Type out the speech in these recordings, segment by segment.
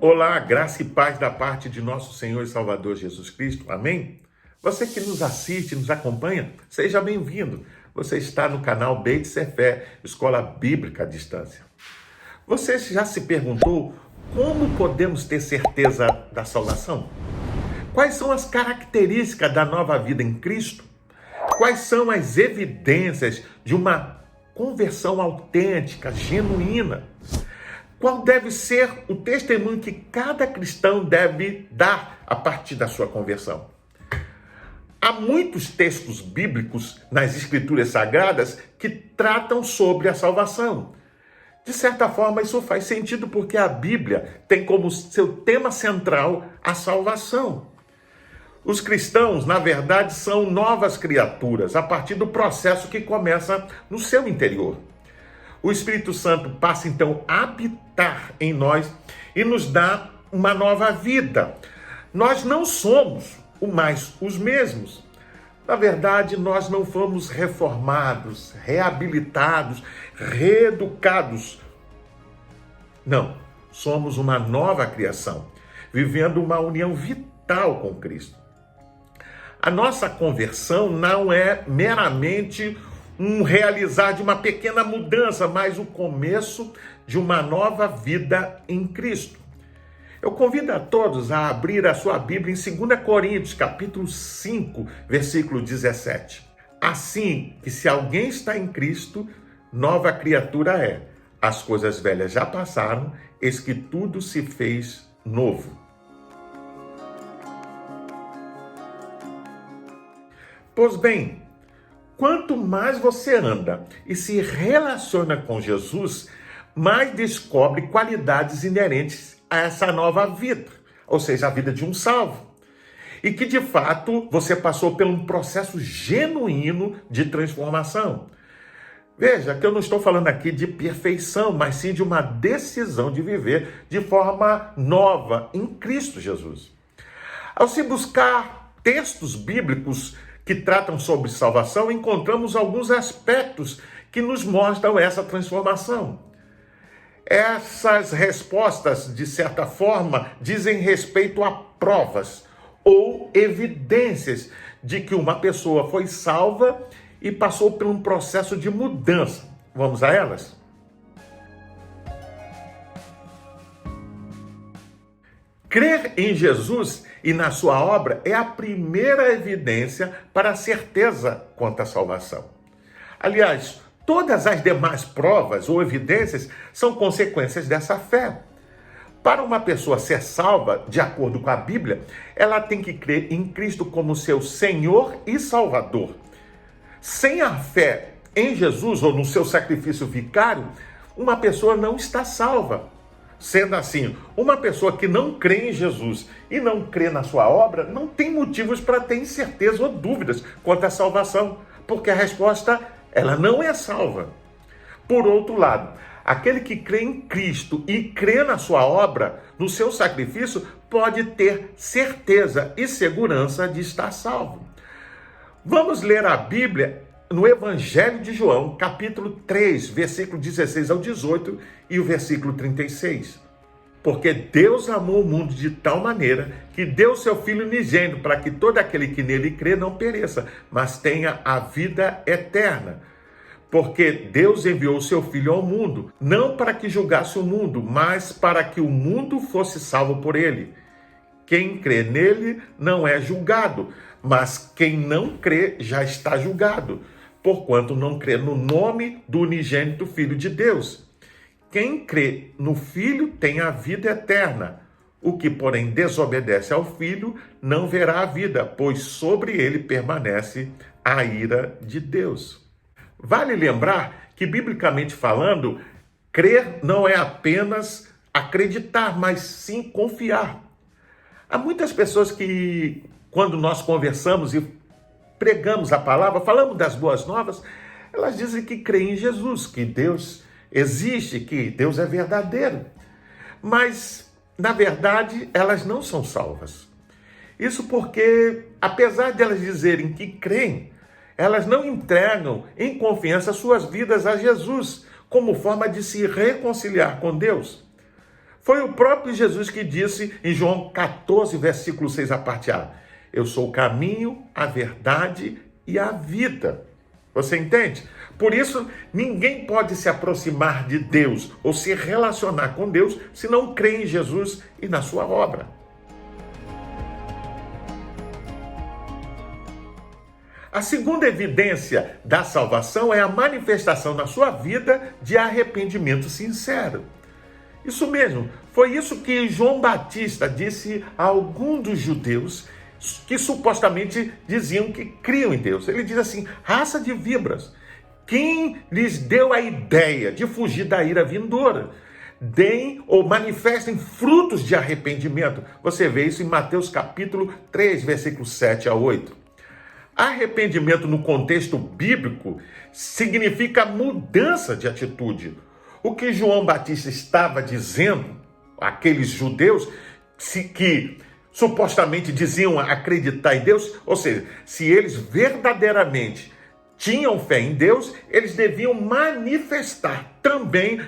Olá, graça e paz da parte de nosso Senhor e Salvador Jesus Cristo. Amém? Você que nos assiste, nos acompanha, seja bem-vindo. Você está no canal Beit Sefer, Escola Bíblica à Distância. Você já se perguntou como podemos ter certeza da salvação? Quais são as características da nova vida em Cristo? Quais são as evidências de uma conversão autêntica, genuína? Qual deve ser o testemunho que cada cristão deve dar a partir da sua conversão? Há muitos textos bíblicos nas Escrituras Sagradas que tratam sobre a salvação. De certa forma, isso faz sentido porque a Bíblia tem como seu tema central a salvação. Os cristãos, na verdade, são novas criaturas a partir do processo que começa no seu interior. O Espírito Santo passa então a habitar em nós e nos dá uma nova vida. Nós não somos mais os mesmos. Na verdade, nós não fomos reformados, reabilitados, reeducados. Não, somos uma nova criação, vivendo uma união vital com Cristo. A nossa conversão não é meramente um realizar de uma pequena mudança, mas o começo de uma nova vida em Cristo. Eu convido a todos a abrir a sua Bíblia em 2 Coríntios, capítulo 5, versículo 17. Assim que se alguém está em Cristo, nova criatura é. As coisas velhas já passaram, eis que tudo se fez novo. Pois bem, quanto mais você anda e se relaciona com Jesus, mais descobre qualidades inerentes a essa nova vida, ou seja, a vida de um salvo. E que, de fato, você passou por um processo genuíno de transformação. Veja que eu não estou falando aqui de perfeição, mas sim de uma decisão de viver de forma nova em Cristo Jesus. Ao se buscar textos bíblicos que tratam sobre salvação, encontramos alguns aspectos que nos mostram essa transformação. Essas respostas, de certa forma, dizem respeito a provas ou evidências de que uma pessoa foi salva e passou por um processo de mudança. Vamos a elas? Crer em Jesus e na sua obra é a primeira evidência para a certeza quanto à salvação. Aliás, todas as demais provas ou evidências são consequências dessa fé. Para uma pessoa ser salva, de acordo com a Bíblia, ela tem que crer em Cristo como seu Senhor e Salvador. Sem a fé em Jesus ou no seu sacrifício vicário, uma pessoa não está salva. Sendo assim, uma pessoa que não crê em Jesus e não crê na sua obra, não tem motivos para ter incerteza ou dúvidas quanto à salvação, porque a resposta, ela não é salva. Por outro lado, aquele que crê em Cristo e crê na sua obra, no seu sacrifício, pode ter certeza e segurança de estar salvo. Vamos ler a Bíblia no Evangelho de João, capítulo 3, versículo 16 ao 18 e o versículo 36. Porque Deus amou o mundo de tal maneira que deu seu Filho unigênito para que todo aquele que nele crê não pereça, mas tenha a vida eterna. Porque Deus enviou o seu Filho ao mundo, não para que julgasse o mundo, mas para que o mundo fosse salvo por ele. Quem crê nele não é julgado, mas quem não crê já está julgado, porquanto não crê no nome do unigênito Filho de Deus. Quem crê no Filho tem a vida eterna. O que, porém, desobedece ao Filho não verá a vida, pois sobre ele permanece a ira de Deus. Vale lembrar que, biblicamente falando, crer não é apenas acreditar, mas sim confiar. Há muitas pessoas que, quando nós conversamos e pregamos a palavra, falamos das boas novas, elas dizem que creem em Jesus, que Deus existe, que Deus é verdadeiro. Mas, na verdade, elas não são salvas. Isso porque, apesar de elas dizerem que creem, elas não entregam em confiança suas vidas a Jesus, como forma de se reconciliar com Deus. Foi o próprio Jesus que disse em João 14, versículo 6, a parte A: eu sou o caminho, a verdade e a vida. Você entende? Por isso, ninguém pode se aproximar de Deus ou se relacionar com Deus se não crê em Jesus e na sua obra. A segunda evidência da salvação é a manifestação na sua vida de arrependimento sincero. Isso mesmo, foi isso que João Batista disse a alguns dos judeus que supostamente diziam que criam em Deus. Ele diz assim: raça de víboras, quem lhes deu a ideia de fugir da ira vindoura? Deem ou manifestem frutos de arrependimento. Você vê isso em Mateus capítulo 3, versículos 7 a 8. Arrependimento no contexto bíblico significa mudança de atitude. O que João Batista estava dizendo, aqueles judeus que supostamente diziam acreditar em Deus, ou seja, se eles verdadeiramente tinham fé em Deus, eles deviam manifestar também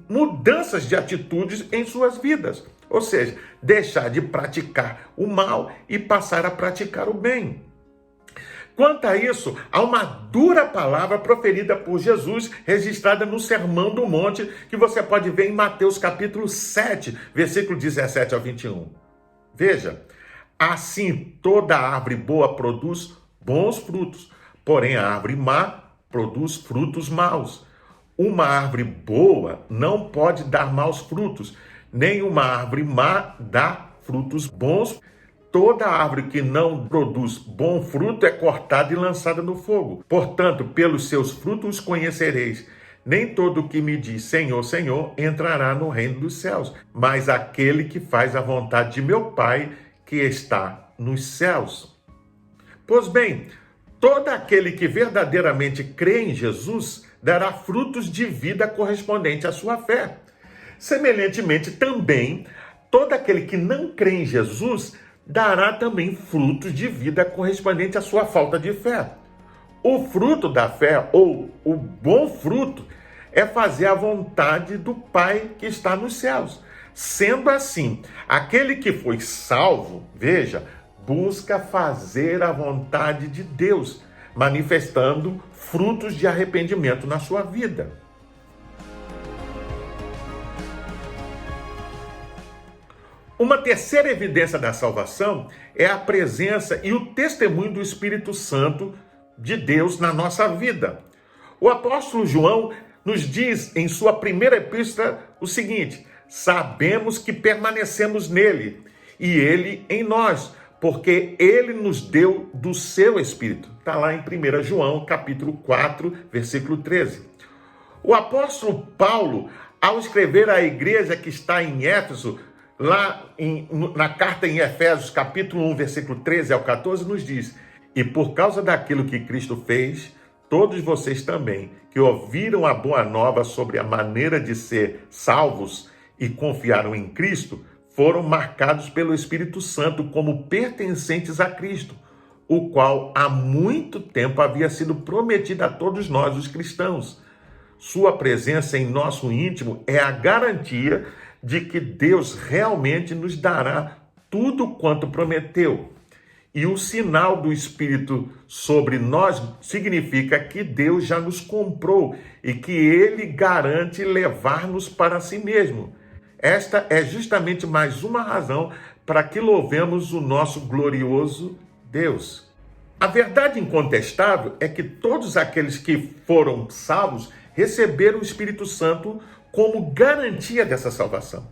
mudanças de atitudes em suas vidas. Ou seja, deixar de praticar o mal e passar a praticar o bem. Quanto a isso, há uma dura palavra proferida por Jesus, registrada no Sermão do Monte, que você pode ver em Mateus capítulo 7, versículo 17 ao 21. Veja: assim toda árvore boa produz bons frutos, porém a árvore má produz frutos maus. Uma árvore boa não pode dar maus frutos, nem uma árvore má dá frutos bons. Toda árvore que não produz bom fruto é cortada e lançada no fogo. Portanto, pelos seus frutos os conhecereis. Nem todo que me diz Senhor, Senhor entrará no reino dos céus, mas aquele que faz a vontade de meu Pai que está nos céus. Pois bem, todo aquele que verdadeiramente crê em Jesus dará frutos de vida correspondente à sua fé. Semelhantemente, também, todo aquele que não crê em Jesus dará também frutos de vida correspondente à sua falta de fé. O fruto da fé, ou o bom fruto, é fazer a vontade do Pai que está nos céus. Sendo assim, aquele que foi salvo, veja, busca fazer a vontade de Deus, manifestando frutos de arrependimento na sua vida. Uma terceira evidência da salvação é a presença e o testemunho do Espírito Santo de Deus na nossa vida. O apóstolo João nos diz em sua primeira epístola o seguinte: sabemos que permanecemos nele e ele em nós, porque ele nos deu do seu Espírito. Está lá em 1 João capítulo 4, versículo 13. O apóstolo Paulo, ao escrever à igreja que está em Éfeso, na carta em Efésios, capítulo 1, versículo 13 ao 14, nos diz: e por causa daquilo que Cristo fez, todos vocês também, que ouviram a boa nova sobre a maneira de ser salvos e confiaram em Cristo, foram marcados pelo Espírito Santo como pertencentes a Cristo, o qual há muito tempo havia sido prometido a todos nós, os cristãos. Sua presença em nosso íntimo é a garantia de que Deus realmente nos dará tudo quanto prometeu. E o sinal do Espírito sobre nós significa que Deus já nos comprou e que Ele garante levar-nos para si mesmo. Esta é justamente mais uma razão para que louvemos o nosso glorioso Deus. A verdade incontestável é que todos aqueles que foram salvos receberam o Espírito Santo como garantia dessa salvação.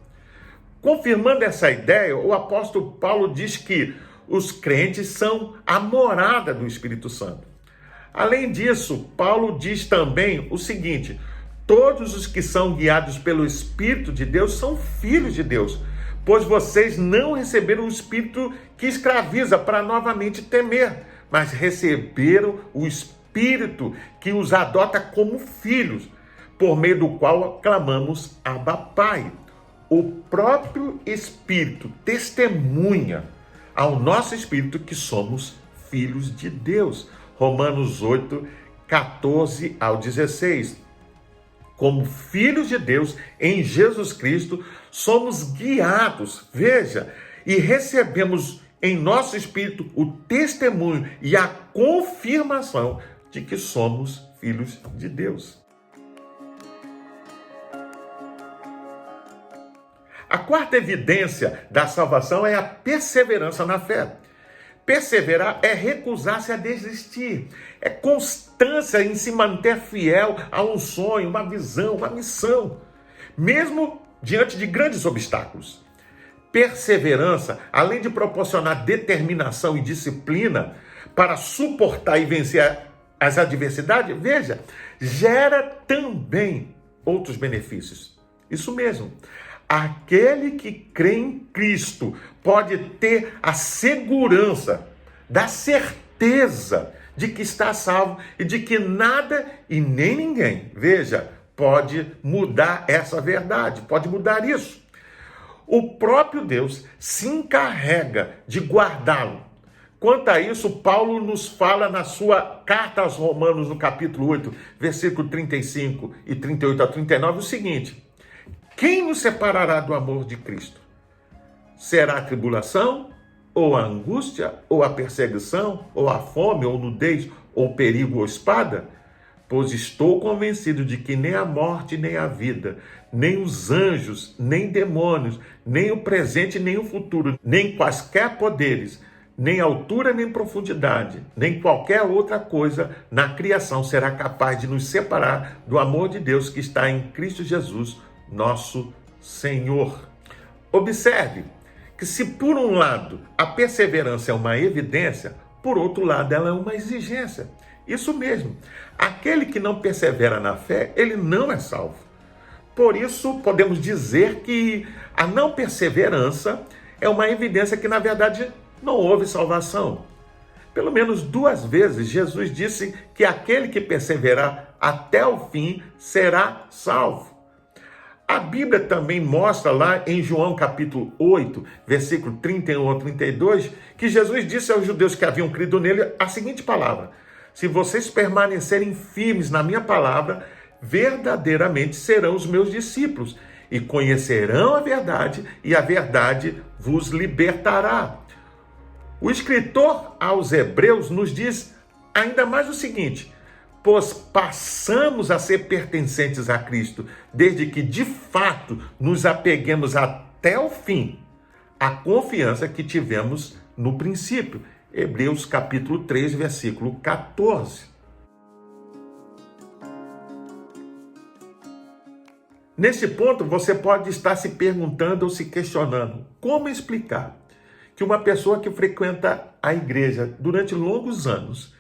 Confirmando essa ideia, o apóstolo Paulo diz que os crentes são a morada do Espírito Santo. Além disso, Paulo diz também o seguinte: todos os que são guiados pelo Espírito de Deus são filhos de Deus, pois vocês não receberam o Espírito que escraviza para novamente temer, mas receberam o Espírito que os adota como filhos, por meio do qual clamamos Abba Pai. O próprio Espírito testemunha ao nosso espírito que somos filhos de Deus. Romanos 8, 14 ao 16. como filhos de Deus em Jesus Cristo, somos guiados, veja, e recebemos em nosso espírito o testemunho e a confirmação de que somos filhos de Deus. A quarta evidência da salvação é a perseverança na fé. Perseverar é recusar-se a desistir, é constância em se manter fiel a um sonho, uma visão, uma missão, mesmo diante de grandes obstáculos. Perseverança, além de proporcionar determinação e disciplina para suportar e vencer as adversidades, veja, gera também outros benefícios. Isso mesmo. Aquele que crê em Cristo pode ter a segurança, da certeza de que está salvo e de que nada e nem ninguém, veja, pode mudar essa verdade, pode mudar isso. O próprio Deus se encarrega de guardá-lo. Quanto a isso, Paulo nos fala na sua carta aos Romanos, no capítulo 8, versículo 35 e 38 a 39, o seguinte: quem nos separará do amor de Cristo? Será a tribulação, ou a angústia, ou a perseguição, ou a fome, ou nudez, ou perigo, ou espada? Pois estou convencido de que nem a morte, nem a vida, nem os anjos, nem demônios, nem o presente, nem o futuro, nem quaisquer poderes, nem altura, nem profundidade, nem qualquer outra coisa na criação será capaz de nos separar do amor de Deus que está em Cristo Jesus, nosso Senhor. Observe que se por um lado a perseverança é uma evidência, por outro lado ela é uma exigência. Isso mesmo, aquele que não persevera na fé, ele não é salvo. Por isso podemos dizer que a não perseverança é uma evidência que na verdade não houve salvação. Pelo menos 2 vezes Jesus disse que aquele que perseverar até o fim será salvo. A Bíblia também mostra lá em João capítulo 8, versículo 31 a 32, que Jesus disse aos judeus que haviam crido nele a seguinte palavra: se vocês permanecerem firmes na minha palavra, verdadeiramente serão os meus discípulos e conhecerão a verdade, e a verdade vos libertará. O escritor aos Hebreus nos diz ainda mais o seguinte: pois passamos a ser pertencentes a Cristo, desde que de fato nos apeguemos até o fim à confiança que tivemos no princípio. Hebreus capítulo 3, versículo 14. Nesse ponto, você pode estar se perguntando ou se questionando: como explicar que uma pessoa que frequenta a igreja durante longos anos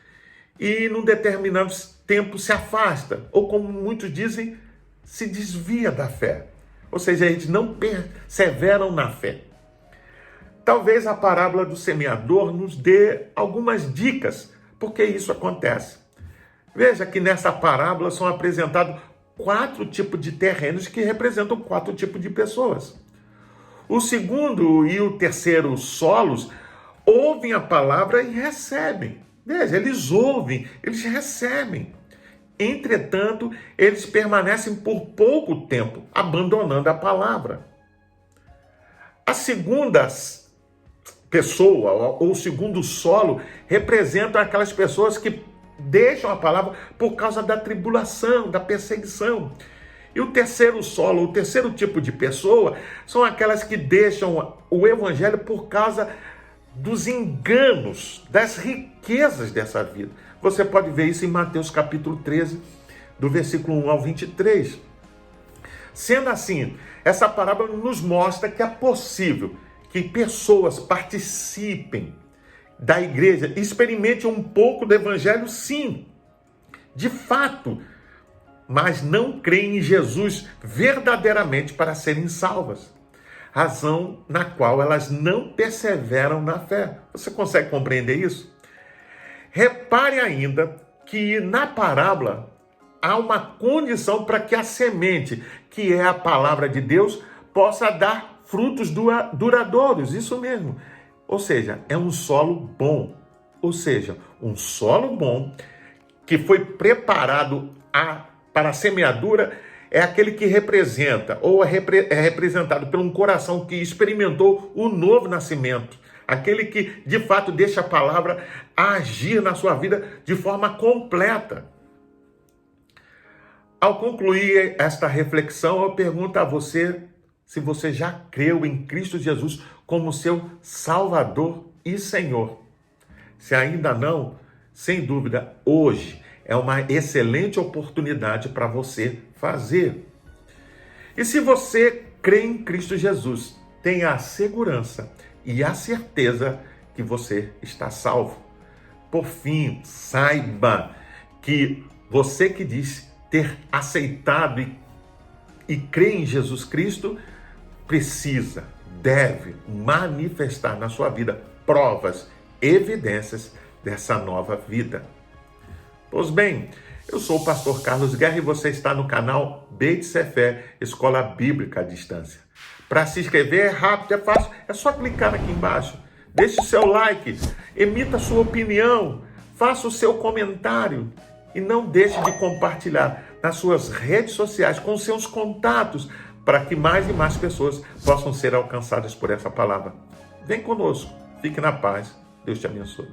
e num determinado tempo se afasta, ou como muitos dizem, se desvia da fé? Ou seja, eles não perseveram na fé. Talvez a parábola do semeador nos dê algumas dicas por que isso acontece. Veja que nessa parábola são apresentados 4 tipos de terrenos que representam 4 tipos de pessoas. O segundo e o terceiro solos ouvem a palavra e recebem. Veja, eles ouvem, eles recebem. Entretanto, eles permanecem por pouco tempo, abandonando a palavra. A segunda pessoa, ou o segundo solo, representam aquelas pessoas que deixam a palavra por causa da tribulação, da perseguição. E o terceiro solo, o terceiro tipo de pessoa, são aquelas que deixam o evangelho por causa dos enganos, das riquezas dessa vida. Você pode ver isso em Mateus capítulo 13, do versículo 1 ao 23. Sendo assim, essa parábola nos mostra que é possível que pessoas participem da igreja, experimentem um pouco do evangelho, sim, de fato, mas não creem em Jesus verdadeiramente para serem salvas. Razão na qual elas não perseveram na fé. Você consegue compreender isso? Repare ainda que na parábola há uma condição para que a semente, que é a palavra de Deus, possa dar frutos duradouros. Isso mesmo. Ou seja, é um solo bom. Ou seja, um solo bom que foi preparado para a semeadura é aquele que representa ou é representado por um coração que experimentou o novo nascimento. Aquele que, de fato, deixa a palavra agir na sua vida de forma completa. Ao concluir esta reflexão, eu pergunto a você se você já creu em Cristo Jesus como seu Salvador e Senhor. Se ainda não, sem dúvida, hoje é uma excelente oportunidade para você fazer. E se você crê em Cristo Jesus, tenha a segurança e a certeza que você está salvo. Por fim, saiba que você que diz ter aceitado e crê em Jesus Cristo, precisa, deve manifestar na sua vida provas, evidências dessa nova vida. Pois bem, eu sou o pastor Carlos Guerra e você está no canal Beit Sefer, Escola Bíblica à Distância. Para se inscrever é rápido, é fácil, é só clicar aqui embaixo. Deixe o seu like, emita a sua opinião, faça o seu comentário e não deixe de compartilhar nas suas redes sociais com seus contatos para que mais e mais pessoas possam ser alcançadas por essa palavra. Vem conosco, fique na paz, Deus te abençoe.